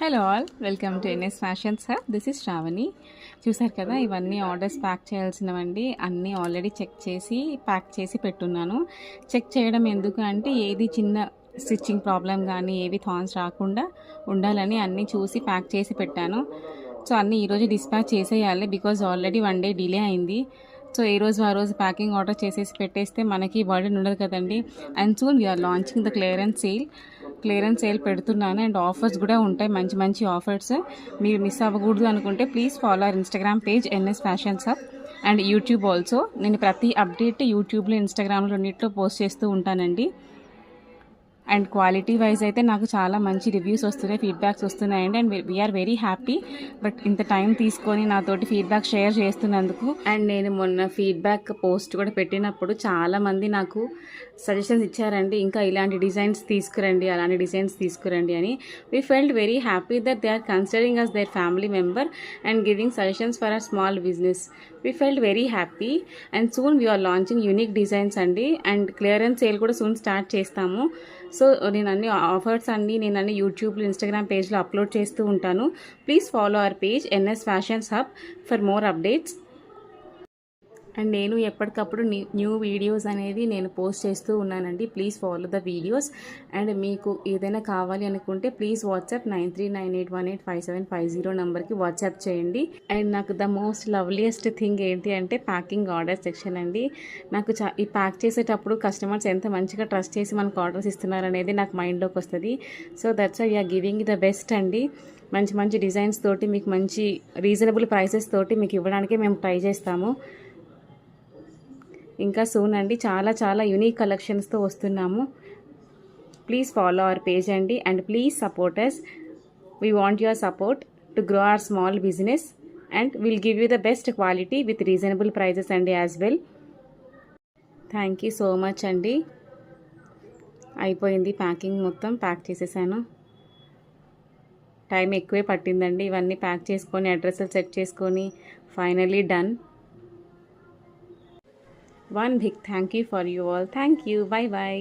Hello all, welcome to NS fashions hub. This is Shravani. చూసారు కదా, ఇవన్నీ ఆర్డర్స్ ప్యాక్ చేయాల్సినవండి. అన్నీ ఆల్రెడీ చెక్ చేసి ప్యాక్ చేసి పెట్టున్నాను. చెక్ చేయడం ఎందుకు అంటే ఏది చిన్న స్టిచ్చింగ్ ప్రాబ్లం కానీ ఏవి థాన్స్ రాకుండా ఉండాలని అన్నీ చూసి ప్యాక్ చేసి పెట్టాను. సో అన్నీ ఈరోజు డిస్పాచ్ చేసేయాలి, బికాజ్ ఆల్రెడీ 1 డే డిలే అయింది. సో ఏ రోజు ఆ రోజు ప్యాకింగ్ ఆర్డర్ చేసేసి పెట్టేస్తే మనకి బర్డెన్ ఉండదు కదండి. And soon we're launching the clearance sale పెడుతున్నాను. అండ్ ఆఫర్స్ కూడా ఉంటాయి, మంచి మంచి ఆఫర్స్. మీరు మిస్ అవ్వకూడదు అనుకుంటే please follow our Instagram page NS fashions hub and YouTube also. నేను ప్రతి అప్డేట్ యూట్యూబ్లో, ఇన్స్టాగ్రామ్లో రెండింటిలో పోస్ట్ చేస్తూ ఉంటానండి. అండ్ క్వాలిటీ వైజ్ అయితే నాకు చాలా మంచి రివ్యూస్ వస్తున్నాయి, ఫీడ్బ్యాక్స్ వస్తున్నాయండి. And we're very happy. But ఇంత టైం తీసుకొని నాతోటి ఫీడ్బ్యాక్ షేర్ చేస్తున్నందుకు. అండ్ నేను మొన్న ఫీడ్బ్యాక్ పోస్ట్ కూడా పెట్టినప్పుడు చాలామంది నాకు సజెషన్స్ ఇచ్చారండి, ఇంకా ఇలాంటి డిజైన్స్ తీసుకురండి, అలాంటి డిజైన్స్ తీసుకురండి అని. We felt very happy that they are considering us their family member and giving suggestions for a small business. We felt very happy. And soon we're launching unique designs అండి. And clearance sale కూడా soon start చేస్తాము. So నేను అన్ని offers అన్నీ యూట్యూబ్లో, Instagram పేజ్లో upload చేస్తూ ఉంటాను. Please follow our page NS fashions hub for more updates. And నేను ఎప్పటికప్పుడు న్యూ వీడియోస్ అనేది నేను పోస్ట్ చేస్తూ ఉన్నానండి. Please follow the videos. And మీకు ఏదైనా కావాలి అనుకుంటే ప్లీజ్ వాట్సాప్ 9398185750 నెంబర్కి వాట్సాప్ చేయండి. అండ్ నాకు ద మోస్ట్ లవ్లియెస్ట్ థింగ్ ఏంటి అంటే ప్యాకింగ్ ఆర్డర్ సెక్షన్ అండి. నాకు ఈ ప్యాక్ చేసేటప్పుడు కస్టమర్స్ ఎంత మంచిగా ట్రస్ట్ చేసి మనకు ఆర్డర్స్ ఇస్తున్నారు అనేది నాకు మైండ్లోకి వస్తుంది. So that's why we're giving the best అండి. మంచి మంచి డిజైన్స్ తోటి మీకు మంచి రీజనబుల్ ప్రైసెస్ తోటి మీకు ఇవ్వడానికే మేము ట్రై చేస్తాము. ఇంకా సూన్ అండి చాలా చాలా యూనిక్ కలెక్షన్స్తో వస్తున్నాము. ప్లీజ్ ఫాలో అవర్ పేజ్ అండి. And please support us. We want your support to grow our small business. And will give you the best quality with reasonable prices అండి as well. Thank you so much అండి. అయిపోయింది packing, మొత్తం pack చేసేసాను. Time ఎక్కువే పట్టిందండి ఇవన్నీ pack చేసుకొని, అడ్రస్లు చెక్ చేసుకొని finally done. One big thank you for you all. Thank you. Bye bye.